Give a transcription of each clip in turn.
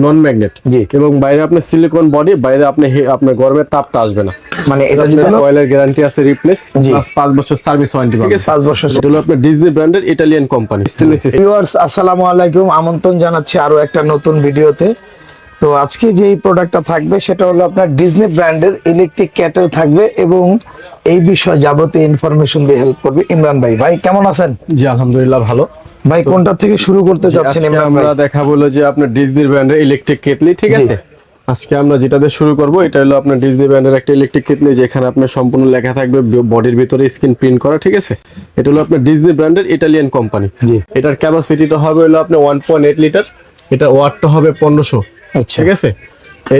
নন magnet জি। এবং বাইরে আপনার সিলিকন বডি, বাইরে আপনার গরমের তাপটা আসবে না। মানে এটা যদি অয়েলের গ্যারান্টি আছে রিপ্লেস, জি। প্লাস 5 বছর সার্ভিস ওয়ারেন্টি ঠিক পাবেন। আছে, 5 বছর। এটা হলো আপনার ডিজনি ব্র্যান্ডের Italian company stainless steel. Viewers আসসালামু আলাইকুম, আমন্ত্রণ জানাচ্ছি আরো একটা নতুন ভিডিওতে। তো আজকে যেই প্রোডাক্টটা থাকবে সেটা হলো আপনার ডিজনি ব্র্যান্ডের ইলেকট্রিক কেটল থাকবে এবং এই বিষয়ে যাবতীয় ইনফরমেশন দিয়ে হেল্প করবে ইমরান ভাই। ভাই কেমন আছেন? জি আলহামদুলিল্লাহ ভালো। ভাই কোনটা থেকে শুরু করতে চাচ্ছেন আজকে ইমরান ভাই? আমরা দেখাবো হলো যে আপনার ডিজনি ব্র্যান্ডের ইলেকট্রিক কেটলি, ঠিক জি। আছে। আজকে আমরা যেটা দিয়ে শুরু করব এটা হলো আপনার ডিজনি ব্র্যান্ডের একটা ইলেকট্রিক কেটলি, যেখানে আপনার সম্পূর্ণ লেখা থাকবে বডির ভিতরে স্ক্রিন প্রিন্ট করা, ঠিক আছে। এটা হলো আপনার ডিজনি ব্র্যান্ডের ইটালিয়ান কোম্পানি। জি। এটার ক্যাপাসিটিটা হবে হলো আপনার 1.8 লিটার, এটা ওয়াটটা হবে 1500, আচ্ছা। ঠিক আছে।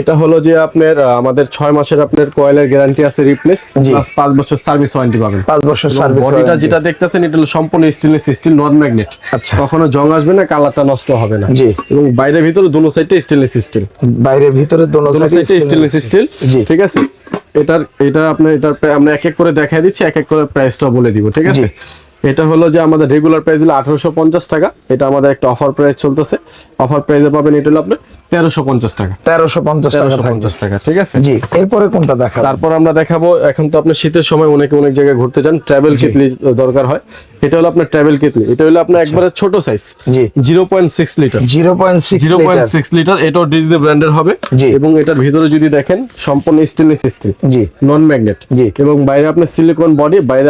এটা হলো যে আপনার আমাদের 6 মাসের আপনার কয়েলের গ্যারান্টি আছে রিপ্লেস, জি। প্লাস 5 বছর সার্ভিস ওয়ারেন্টি পাবেন। 5 বছর সার্ভিস বডিটা ওয়ারেন্টি। যেটা দেখতেছেন এটা হলো সম্পূর্ণ স্টেনলেস স্টিল, নন ম্যাগনেট। আচ্ছা। কখনো জং আসবে না, কালারটা নষ্ট হবে না। জি। এবং বাইরে ভিতরে দুনো সাইডে স্টেনলেস স্টিল, বাইরের ভিতরে দোনো দুনো সাইডে সাইডে স্টেনলেস স্টিল, জি। ঠিক আছে। এটা আপনার আমরা এক এক করে দেখাই দিচ্ছি, এক এক করে প্রাইসটা বলে দিব, ঠিক আছে। জি। এটা হলো যে আমাদের রেগুলার প্রাইস হলো 1850 টাকা, এটা আমাদের একটা অফার প্রাইস চলতেছে। অফার প্রাইসে পাবেন এটা হলো আপনার 1350 টাকা, 1350 টাকা থাকবে। 1350 টাকা, ঠিক আছে। জি, এরপরে কোনটা দেখাবো? তারপর আমরা দেখাবো, এখন তো আপনার শীতের সময় অনেকে অনেক জায়গায় ঘুরতে যান, ট্রাভেল কেটলি দরকার হয়। এটা হলো আপনার ট্রাভেল কেটলি, এটা হলো আপনার একবারে ছোট সাইজ, জি। 0.6 লিটার, 0.6 লিটার। 0.6 লিটার। এটাও ডিজনি ব্র্যান্ডের হবে। জি। এবং এটার ভিতরে যদি দেখেন সম্পূর্ণ স্টেনলেস স্টিল, জি। Non magnet. জি। এবং বাইরে আপনার সিলিকন বডি, বাইরে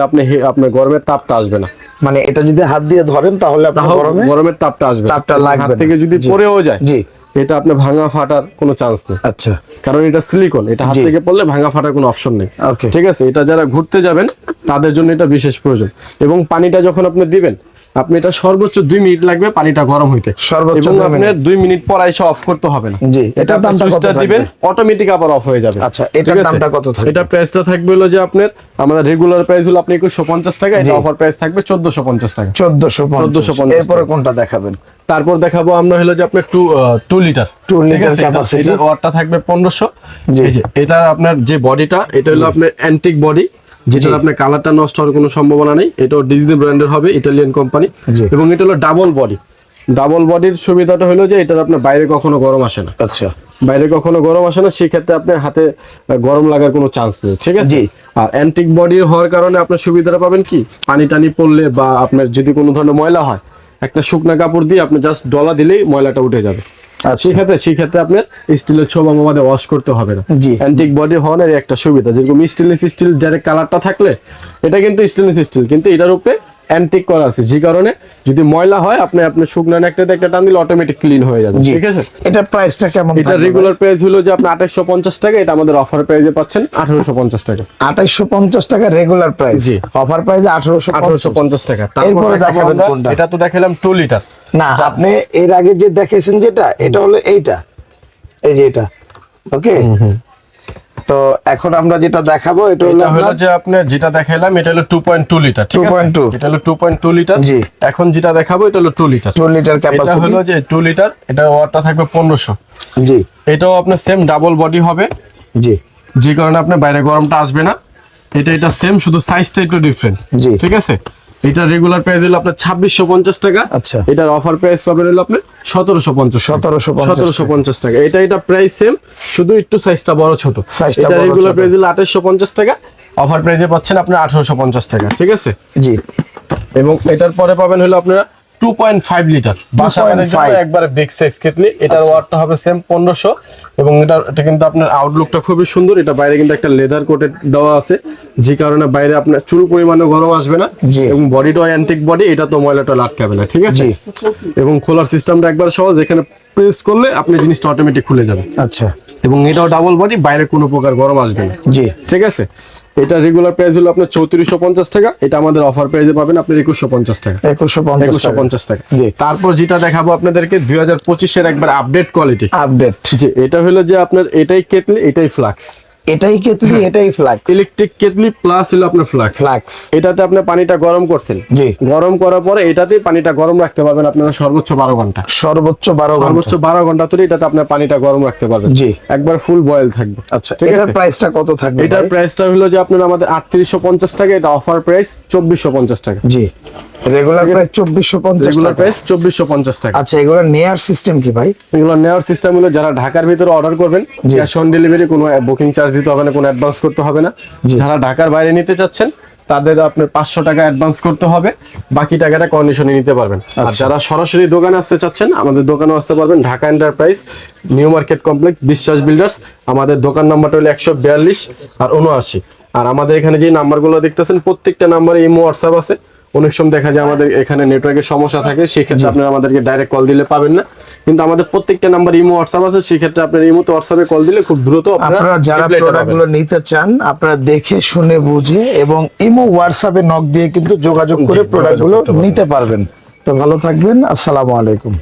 আপনার গরমের তাপটা আসবে না। মানে এটা যদি হাত দিয়ে ধরেন তাহলে আপনার তাও গরমে গরমের তাপটা আসবে না। তাপটা লাগবে হাত না। থেকে যদি জি। পড়েও যায়, জি। এটা আপনার ভাঙা ফাটার কোনো চান্স নেই, আচ্ছা। কারণ এটা সিলিকন, এটা হাত জি। থেকে পড়লে ভাঙা ফাটার কোনো অপশন নেই। Okay. ঠিক আছে, এটা যারা ঘুরতে যাবেন তাদের জন্য এটা বিশেষ প্রয়োজন। এবং পানিটা যখন আপনি দিবেন, আপনি এটা সর্বোচ্চ 2 মিনিট লাগবে পানিটা গরম হইতে। সর্বোচ্চ এবং 2 আপনার মিনিট। 2 মিনিট পর আইসা অফ করতে হবে না। জি। এটা এটার দামটা কত সুইচটা থাকবে? দিবেন, অটোমেটিক আবার অফ হয়ে যাবে। আচ্ছা, এটার ঠিক আছে? দামটা কত থাকবে? এটা প্রাইসটা থাকবে হলো যে আপনার আমাদের রেগুলার প্রাইস হলো আপনি 2150 টাকা, এটা জি। অফার প্রাইস থাকবে 1450 টাকা। 1450। এরপরে কোনটা দেখাবেন? তারপর দেখাবো আমরা হলো যে আপনার 2 লিটার, 2 ঠিক লিটার আছে? capacity। এটার ওয়াটটা থাকবে 1500। জি। এই যে এটা আপনার যে বডিটা, এটা হলো আপনার অ্যান্টিক বডি, যেটার আপনার কালারটা নষ্ট হওয়ার কোনো সম্ভাবনা নেই। এটাও ডিজনি ব্র্যান্ডের হবে, ইটালিয়ান কোম্পানি। জি। এবং এটা হলো ডাবল বডি। ডাবল বডির সুবিধাটা হলো যে এটার আপনার বাইরে কখনো গরম আসে না। আচ্ছা। বাইরে কখনো গরম আসে না, সেক্ষেত্রে আপনার হাতে গরম লাগার কোনো চান্স নেই, ঠিক আছে। জি। আর অ্যান্টিক বডি হওয়ার কারণে আপনার সুবিধাটা পাবেন কি, পানি টানি পড়লে বা আপনার যদি কোনো ধরনের ময়লা হয়, একটা শুকনা কাপড় দিয়ে আপনি জাস্ট ডলা দিলেই ময়লাটা উঠে যাবে। আচ্ছা। সেক্ষেত্রে আপনার স্টিলের ছোপ আমাদের ওয়াশ করতে হবে না। জি। অ্যান্টিক বডি হওয়ার একটা সুবিধা, যেরকম স্টেনলেস স্টিল ডাইরেক্ট কালারটা থাকলে, এটা কিন্তু স্টেনলেস স্টিল কিন্তু এটার উপরে অ্যান্টিক করা আছে, যে কারণে যদি ময়লা হয় আপনি শুকনা একটা টান দিলে অটোমেটিক ক্লিন হয়ে যাবে, জি। ঠিক আছে। এটা প্রাইসটা কেমন এটা থাকবে? রেগুলার প্রাইস হলো যে আপনি 2850 টাকা, এটা আমাদের অফার প্রাইসে পাচ্ছেন 1850 টাকা। 2850 টাকা রেগুলার প্রাইস। জি। অফার প্রাইসে 1850। 1850 টাকা। তারপর এরপরে দেখাবো দেখাবেন আমরা, কোনটা? এটা তো দেখালাম 2 লিটার। না, আপনি এর আগে যে দেখেছেন যেটা, এটা হলো এইটা, এই যে এটা। ওকে। তো এখন আমরা যেটা দেখাবো এটা হলো এটা হলো আপনার যে আপনার যেটা দেখাইলাম এটা হলো 2.2 লিটার, ঠিক আছে। 2.2 এটা হলো 2.2 লিটার। জি। এখন যেটা দেখাবো এটা হলো 2 লিটার। 2 লিটার এটা ক্যাপাসিটি। হলো যে 2 লিটার, এটা ওয়াটটা থাকবে 1500। জি। এটাও আপনার সেম ডাবল বডি হবে, জি। যে কারণে আপনার বাইরে গরমটা আসবে না। এটা সেম, শুধু সাইজটা একটু ডিফারেন্ট, জি। ঠিক আছে। এটা রেগুলার প্রাইস হলো আপনার 2650 টাকা। আচ্ছা। এটার অফার প্রাইস পাবেন হলো আপনার 1750 1750 টাকা। এটা প্রাইস সেম, শুধু একটু সাইজটা বড় ছোট। সাইজটা এটা বড় রেগুলার ছোট। প্রাইস হলো 2850 টাকা, অফার প্রাইসে পাচ্ছেন আপনি 1850 টাকা, ঠিক আছে। জি। এবং এটার পরে পাবেন হলো আপনারা 2.5 লিটার বাসা বাড়ির জন্য 2.5 একবারে বিগ সাইজ কেটলি। এটার ওয়াটটা হবে সেম 1500। এবং এটা কিন্তু আপনার আউটলুকটা খুবই সুন্দর। এটা বাইরে কিন্তু একটা লেদার কোটেড দেওয়া আছে, যে কারণে বাইরে আপনার চুল পরিমাণে গরম আসবে না। জি। এবং বডিটাও অ্যান্টিক বডি, এটা তো ময়লাটা আটকাবে না, ঠিক আছে। জি। এবং খোলার সিস্টেমটা একবার সহজ, এখানে প্রেস করলে আপনি জিনিসটা অটোমেটিক খুলে যাবে। আচ্ছা। এবং এটাও ডাবল বডি, বাইরে কোনো প্রকার গরম আসবে না, জি। ঠিক আছে। এটা রেগুলার প্রাইস হলো আপনার 3450 টাকা, এটা আমাদের অফার প্রাইসে পাবেন আপনি 2150 টাকা। 2150 টাকা। জি। তারপর যেটা দেখাবো আপনাদেরকে 2025 এর একবার আপডেট কোয়ালিটি। আপডেট। জি, এটা হলো যে আপনার এটাই কেটলি, এটাই ফ্লাক্স। এটাই কেতলি, এটাই ফ্লাক্স। ইলেকট্রিক কেটলি প্লাস হলো আপনার ফ্লাক্স। ফ্লাক্স। এটাতে আপনি পানিটা গরম করছেন, জি। গরম করার পরে এটাতেই পানিটা গরম রাখতে পারবেন আপনারা সর্বোচ্চ 12 ঘন্টা। সর্বোচ্চ 12 সর্বোচ্চ ঘন্টা। 12 ঘন্টা ধরে এটাতে আপনি পানিটা গরম রাখতে পারবেন। জি। একবার ফুল বয়েল থাকবে। আচ্ছা, ঠিক এটার আছে। প্রাইসটা কত থাকবে? এটার ভাই? প্রাইসটা হলো যে আপনার আমাদের 3850 টাকা, এটা অফার প্রাইস 2450 টাকা। জি। রেগুলার প্রাইস 2450 রেগুলার টাকা। প্রাইস 2450 টাকা। আচ্ছা, এগুলো নেয়ার সিস্টেম কি ভাই? এগুলো নেওয়ার সিস্টেম হলো যারা ঢাকার ভিতরে অর্ডার করবেন, ক্যাশ অন ডেলিভারি, কোনো বুকিং চার্জ দিতে হবে না, কোনো অ্যাডভান্স করতে হবে না। যারা ঢাকার বাইরে নিতে চাচ্ছেন তাদের আপনার 500 টাকা অ্যাডভান্স করতে হবে, বাকি টাকাটা কন্ডিশনে নিতে পারবেন। আর যারা সরাসরি দোকানে আসতে চাচ্ছেন, আমাদের দোকানে আসতে পারবেন, Dhaka enterprise, new market complex, বিশ্বাস বিল্ডার্স। আমাদের দোকান নাম্বারটা হলো 142 আর 79। আর আমাদের এখানে যে নাম্বারগুলো দেখতেছেন প্রত্যেকটা নাম্বারে ইমো হোয়াটসঅ্যাপ আছে। অনেক সময় দেখা যায় আমাদের এখানে নেটওয়ার্কের সমস্যা থাকে, সেক্ষেত্রে আপনারা আমাদেরকে ডাইরেক্ট কল দিলে পাবেন না, কিন্তু আমাদের প্রত্যেকটা নাম্বার ইমো হোয়াটসঅ্যাপ আছে, সেক্ষেত্রে আপনার ইমোতে হোয়াটসঅ্যাপে কল দিলে খুব দ্রুত আপনারা যারা reply টা প্রোডাক্টগুলো পাবেন। নিতে চান, আপনারা দেখে শুনে বুঝে এবং ইমো হোয়াটসঅ্যাপে নক দিয়ে কিন্তু যোগাযোগ করে যোগাযোগ প্রোডাক্টগুলো করতে পারবেন। নিতে পারবেন। তো ভালো থাকবেন, আসসালামু আলাইকুম।